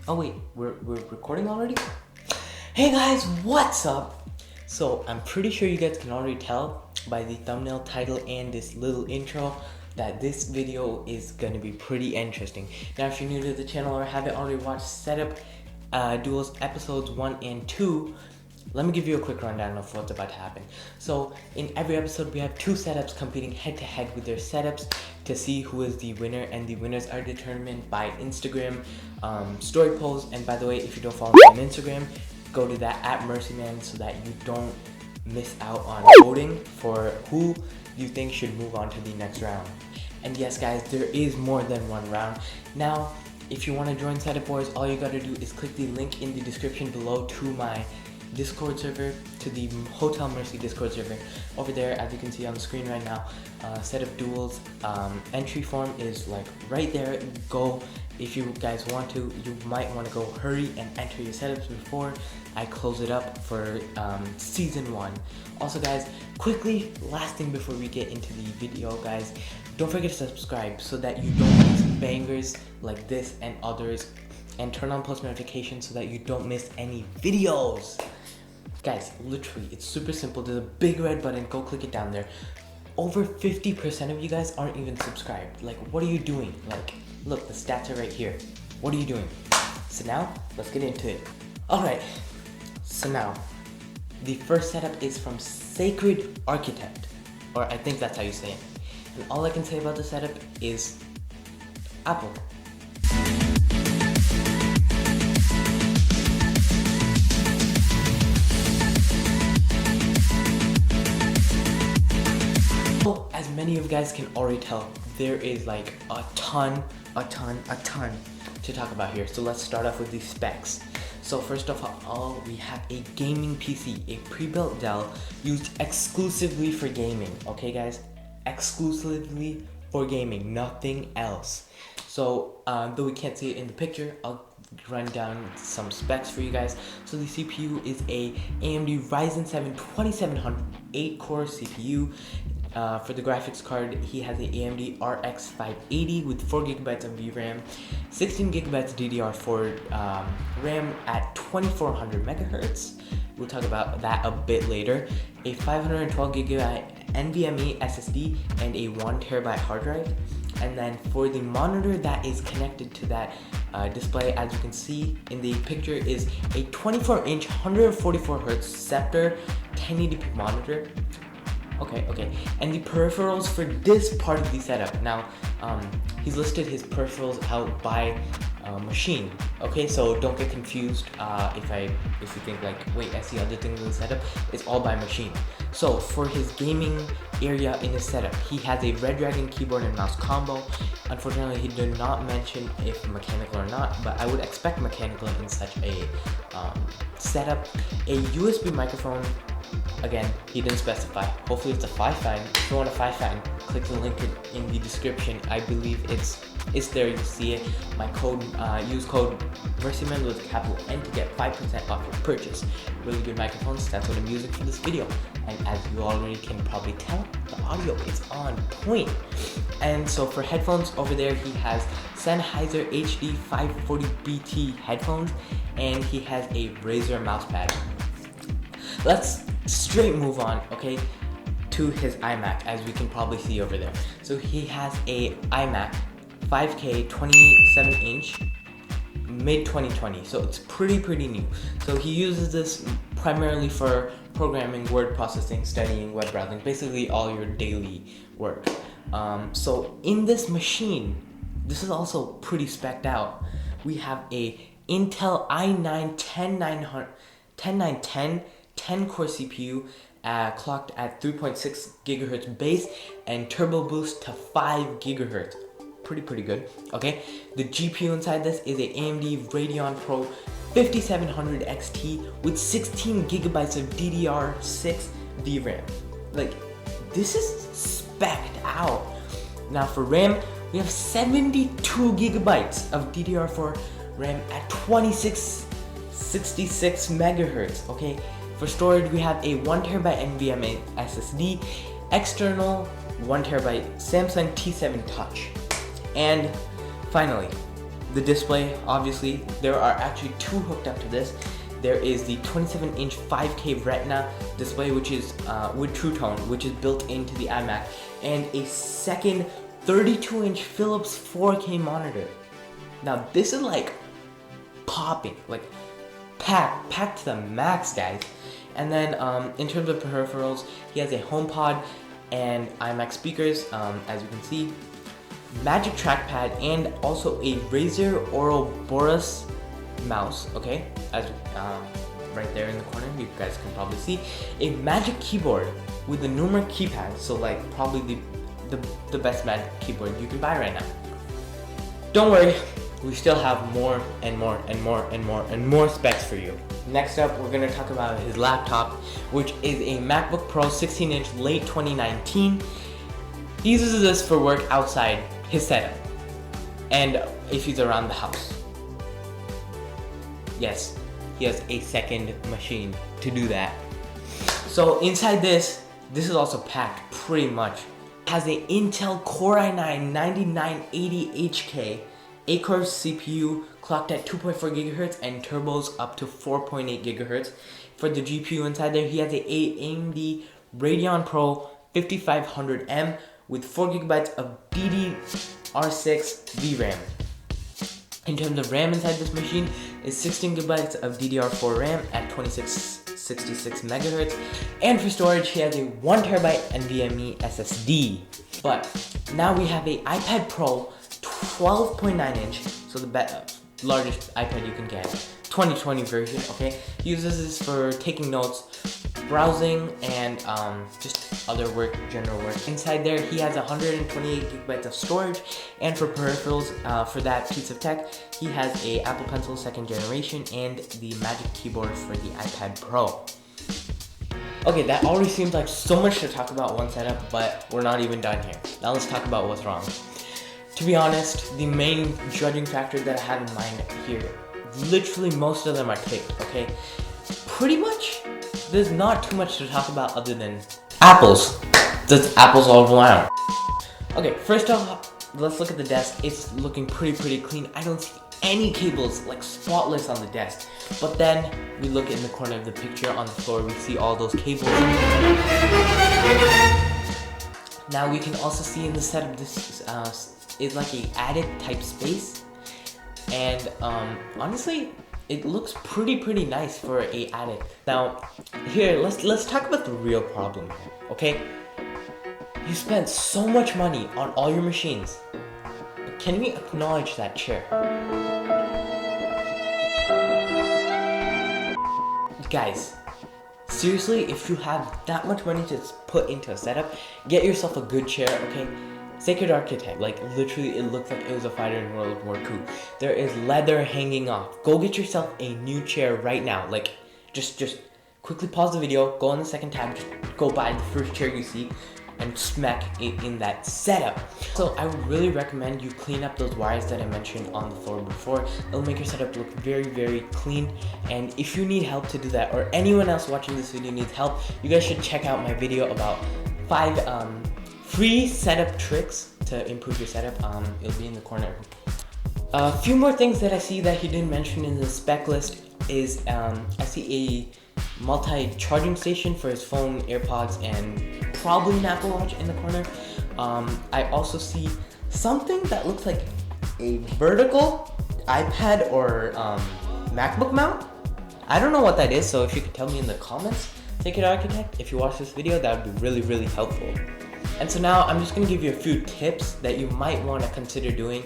Oh wait, we're recording already? Hey guys, what's up? So I'm pretty sure you guys can already tell by the thumbnail, title, and this little intro that this video is gonna be pretty interesting. Now if you're new to the channel or haven't already watched Setup Duels episodes 1 and 2, let me give you a quick rundown of what's about to happen. So in every episode we have two setups competing head to head with their setups to see who is the winner, and the winners are determined by Instagram story polls. And by the way, if you don't follow me on Instagram, go to that at Murciman so that you don't miss out on voting for who you think should move on to the next round. And yes guys, there is more than one round. Now if you want to join Setup Boys, all you gotta do is click the link in the description below to my Discord server, to the Hotel Mercy Discord server. Over there, as you can see on the screen right now, Setup Duels entry form is like right there. Go, if you guys want to, you might want to go hurry and enter your setups before I close it up for season 1. Also guys, quickly, last thing before we get into the video guys, don't forget to subscribe so that you don't miss bangers like this and others, and turn on post notifications so that you don't miss any videos. Guys, literally, it's super simple. There's a big red button, go click it down there. Over 50% of you guys aren't even subscribed. Like, what are you doing? Like, look, the stats are right here. What are you doing? So now, let's get into it. Alright, so now, the first setup is from Sacred Architect, or I think that's how you say it. And all I can say about the setup is Apple. As many of you guys can already tell, there is like a ton to talk about here. So let's start off with the specs. So first of all, we have a gaming PC, a pre-built Dell used exclusively for gaming. Okay guys, exclusively for gaming, nothing else. So though we can't see it in the picture, I'll run down some specs for you guys. So the CPU is a AMD Ryzen 7 2700 8-core CPU. For the graphics card, he has a AMD RX 580 with 4GB of VRAM, 16GB DDR4 RAM at 2400 MHz. We'll talk about that a bit later. A 512GB NVMe SSD and a 1TB hard drive. And then for the monitor that is connected to that display, as you can see in the picture, is a 24-inch 144Hz Scepter 1080p monitor. Okay. And the peripherals for this part of the setup. Now, he's listed his peripherals out by machine. Okay, so don't get confused if you think like, wait, I see other things in the setup. It's all by machine. So for his gaming area in his setup, he has a Red Dragon keyboard and mouse combo. Unfortunately, he did not mention if mechanical or not, but I would expect mechanical in such a setup. A USB microphone. Again, he didn't specify. Hopefully it's a Fifine. If you want a Fifine, click the link in the description. I believe it's there, you see it. My code, use code Murciman with a capital N to get 5% off your purchase. Really good microphones, that's what I'm using for this video. And as you already can probably tell, the audio is on point. And so for headphones, over there he has Sennheiser HD 540BT headphones, and he has a Razer mousepad. Let's straight move on, okay, to his iMac, as we can probably see over there. So he has a iMac 5K 27-inch mid 2020, so it's pretty new. So he uses this primarily for programming, word processing, studying, web browsing, basically all your daily work. So in this machine, this is also pretty specced out. We have a Intel i9 10910 10-core CPU clocked at 3.6 GHz base and turbo boost to 5 GHz. Pretty good, okay? The GPU inside this is a AMD Radeon Pro 5700 XT with 16 GB of DDR6 VRAM. Like, this is specced out. Now for RAM, we have 72 GB of DDR4 RAM at 2666 MHz, okay? For storage, we have a 1TB NVMe SSD, external 1TB Samsung T7 Touch. And finally, the display, obviously, there are actually two hooked up to this. There is the 27-inch 5K Retina display, which is with True Tone, which is built into the iMac, and a second 32-inch Philips 4K monitor. Now this is like popping, like packed to the max, guys. And then in terms of peripherals, he has a HomePod and iMac speakers, as you can see, Magic Trackpad, and also a Razer Ouroboros mouse, okay? As right there in the corner, you guys can probably see a Magic Keyboard with the numeric keypad, so like probably the best Magic Keyboard you can buy right now. Don't worry, we still have more and more specs for you. Next up, we're gonna talk about his laptop, which is a MacBook Pro 16-inch late 2019. He uses this for work outside his setup and if he's around the house. Yes, he has a second machine to do that. So inside this is also packed pretty much. It has an Intel Core i9-9980HK 8-core CPU clocked at 2.4 GHz and turbos up to 4.8 GHz. For the GPU inside there, he has a AMD Radeon Pro 5500M with 4 GB of DDR6 VRAM. In terms of RAM inside this machine, is 16 GB of DDR4 RAM at 2666 MHz. And for storage, he has a 1 TB NVMe SSD. But now we have a iPad Pro 12.9 inch, so the largest iPad you can get, 2020 version, okay? He uses this for taking notes, browsing, and just other work, general work. Inside there, he has 128 GB of storage, and for peripherals, for that piece of tech, he has a Apple Pencil 2nd generation and the Magic Keyboard for the iPad Pro. Okay, that already seems like so much to talk about one setup, but we're not even done here. Now let's talk about what's wrong. To be honest, the main judging factor that I have in mind here, literally most of them are ticked, okay? Pretty much, there's not too much to talk about other than apples. There's apples all around. Okay, first off, let's look at the desk. It's looking pretty clean. I don't see any cables, like spotless on the desk. But then, we look in the corner of the picture on the floor, we see all those cables. Now we can also see in the setup, this is like a attic type space, and honestly, it looks pretty nice for a attic. Now, here let's talk about the real problem here, okay? You spent so much money on all your machines, but can we acknowledge that chair? Guys, seriously, if you have that much money to put into a setup, get yourself a good chair, okay? Sacred Architect, like literally it looked like it was a fighter in World War II. There is leather hanging off. Go get yourself a new chair right now. Like, just quickly pause the video, go on the second tab, just go buy the first chair you see, and smack it in that setup. So I would really recommend you clean up those wires that I mentioned on the floor before. It'll make your setup look very clean. And if you need help to do that, or anyone else watching this video needs help, you guys should check out my video about 5 free setup tricks to improve your setup. It'll be in the corner. A few more things that I see that he didn't mention in the spec list is I see a multi-charging station for his phone, AirPods, and probably an Apple Watch in the corner. I also see something that looks like a vertical iPad or MacBook mount. I don't know what that is, so if you could tell me in the comments, Sacred Architect, if you watch this video, that would be really helpful. And so now I'm just going to give you a few tips that you might want to consider doing,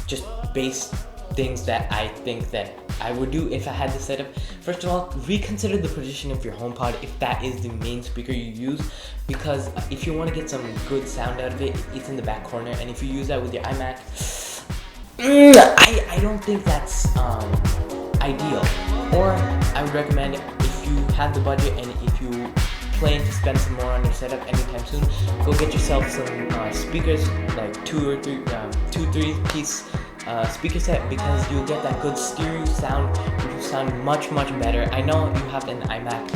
just base things that I think that I would do if I had this setup. First of all, reconsider the position of your HomePod if that is the main speaker you use, because if you want to get some good sound out of it, it's in the back corner, and if you use that with your iMac, I don't think that's ideal. Or I would recommend, if you have the budget and if you plan to spend some more on your setup anytime soon, go get yourself some speakers, like 2 or 3 piece speaker set, because you'll get that good stereo sound, which will sound much better. I know you have an iMac,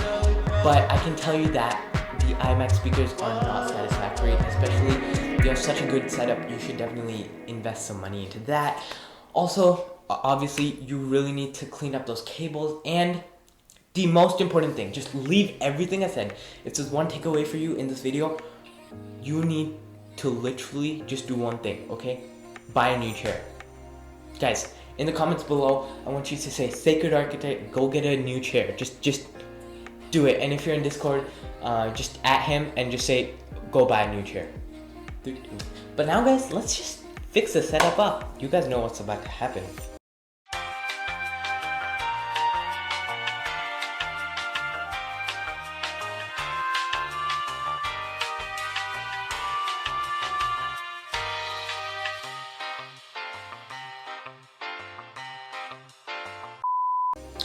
but I can tell you that the iMac speakers are not satisfactory, especially if you have such a good setup. You should definitely invest some money into that. Also, obviously, you really need to clean up those cables, and the most important thing, just leave everything I said. If there's one takeaway for you in this video, you need to literally just do one thing, okay? Buy a new chair. Guys, in the comments below, I want you to say, Sacred Architect, go get a new chair. Just do it. And if you're in Discord, just at him and just say, go buy a new chair. But now guys, let's just fix the setup up. You guys know what's about to happen.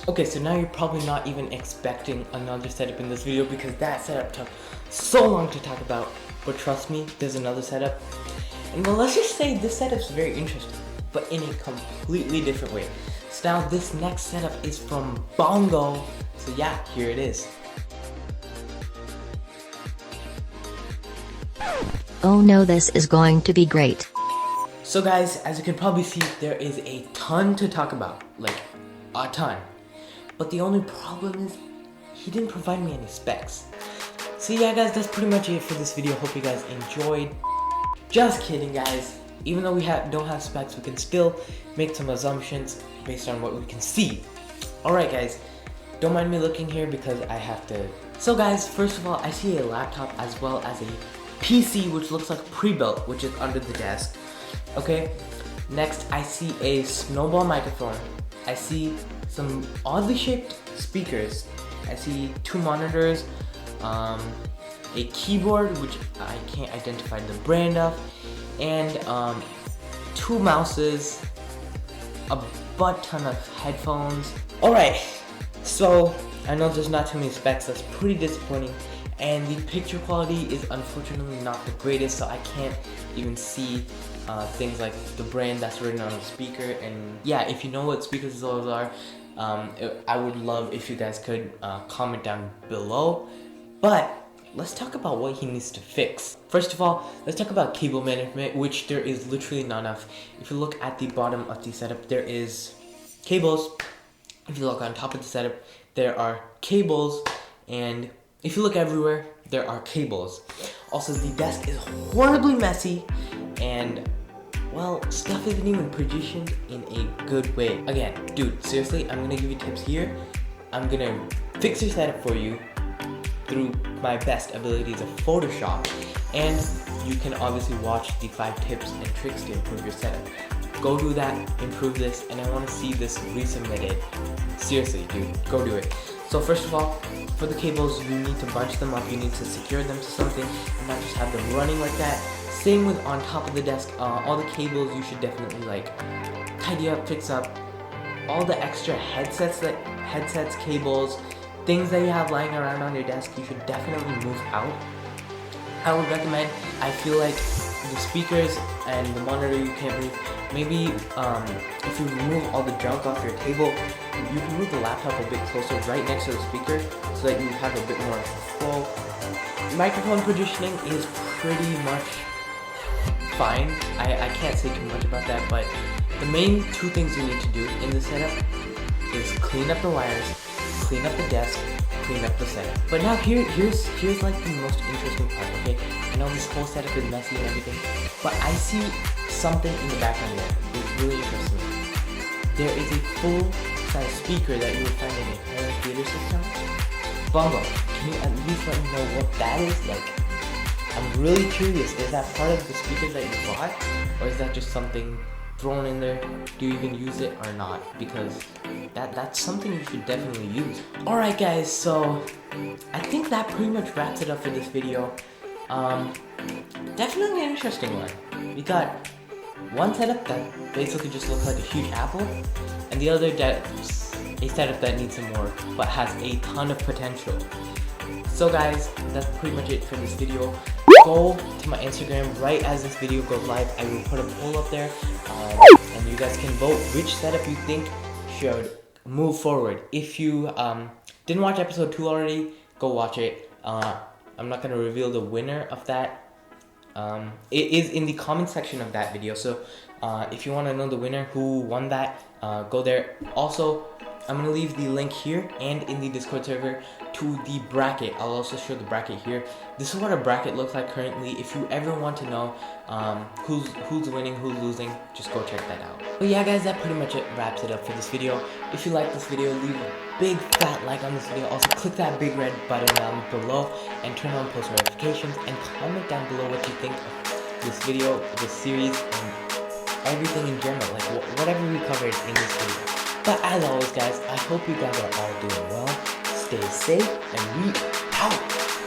Okay, so now you're probably not even expecting another setup in this video because that setup took so long to talk about. But trust me, there's another setup. And well, let's just say this setup's very interesting, but in a completely different way. So now this next setup is from Bongo. So yeah, here it is. Oh no, this is going to be great. So guys, as you can probably see, there is a ton to talk about, like a ton. But the only problem is, he didn't provide me any specs. So yeah guys, that's pretty much it for this video. Hope you guys enjoyed. Just kidding guys. Even though we don't have specs, we can still make some assumptions based on what we can see. Alright guys, don't mind me looking here because I have to. So guys, first of all, I see a laptop as well as a PC which looks like pre-built, which is under the desk. Okay, next I see a snowball microphone. I see some oddly shaped speakers. I see 2 monitors, a keyboard which I can't identify the brand of, and 2 mouses, a butt ton of headphones. Alright, so I know there's not too many specs, that's pretty disappointing, and the picture quality is unfortunately not the greatest, so I can't even see things like the brand that's written on the speaker. And yeah, if you know what speakers those are, I would love if you guys could comment down below. But let's talk about what he needs to fix. First of all, let's talk about cable management, which there is literally not enough. If you look at the bottom of the setup, there is cables. If you look on top of the setup, there are cables, and if you look everywhere, there are cables. Also, the desk is horribly messy, and well, stuff isn't even positioned in a good way. Again, dude, seriously, I'm gonna give you tips here. I'm gonna fix your setup for you through my best abilities of Photoshop, and you can obviously watch the 5 tips and tricks to improve your setup. Go do that, improve this, and I want to see this resubmitted. Seriously, dude, go do it. So first of all, for the cables, you need to bunch them up, you need to secure them to something, and not just have them running like that. Same with on top of the desk, all the cables you should definitely like tidy up, fix up. All the extra headsets, cables, things that you have lying around on your desk, you should definitely move out. I would recommend, I feel like the speakers and the monitor you can't move. Maybe if you remove all the junk off your table, you can move the laptop a bit closer right next to the speaker so that you have a bit more control. Microphone positioning is pretty much fine. I can't say too much about that, but the main 2 things you need to do in the setup is clean up the wires, clean up the desk, clean up the setup. But now here's like the most interesting part, okay? I know this whole setup is messy and everything, but I see something in the background there. It's really interesting. There is a full-size speaker that you would find in a home theater system. Bongo, can you at least let me know what that is? Like, I'm really curious, is that part of the speakers that you bought? Or is that just something thrown in there? Do you even use it or not? Because that's something you should definitely use. Alright guys, so I think that pretty much wraps it up for this video. Definitely an interesting one. We got one setup that basically just looks like a huge apple, and the other that's a setup that needs some work but has a ton of potential. So guys, that's pretty much it for this video. Go to my Instagram right as this video goes live. I will put a poll up there, and you guys can vote which setup you think should move forward. If you didn't watch episode 2 already, go watch it. I'm not going to reveal the winner of that It is in the comment section of that video. So if you want to know the winner who won that, go there. Also, I'm going to leave the link here and in the Discord server to the bracket. I'll also show the bracket here. This is what a bracket looks like currently. If you ever want to know who's winning, who's losing, just go check that out. But yeah guys, that pretty much wraps it up for this video. If you like this video, leave a big fat like on this video. Also click that big red button down below and turn on post notifications, and comment down below what you think of this video, this series, and everything in general, like whatever we covered in this video. But as always guys, I hope you guys are all doing well, stay safe, and we out!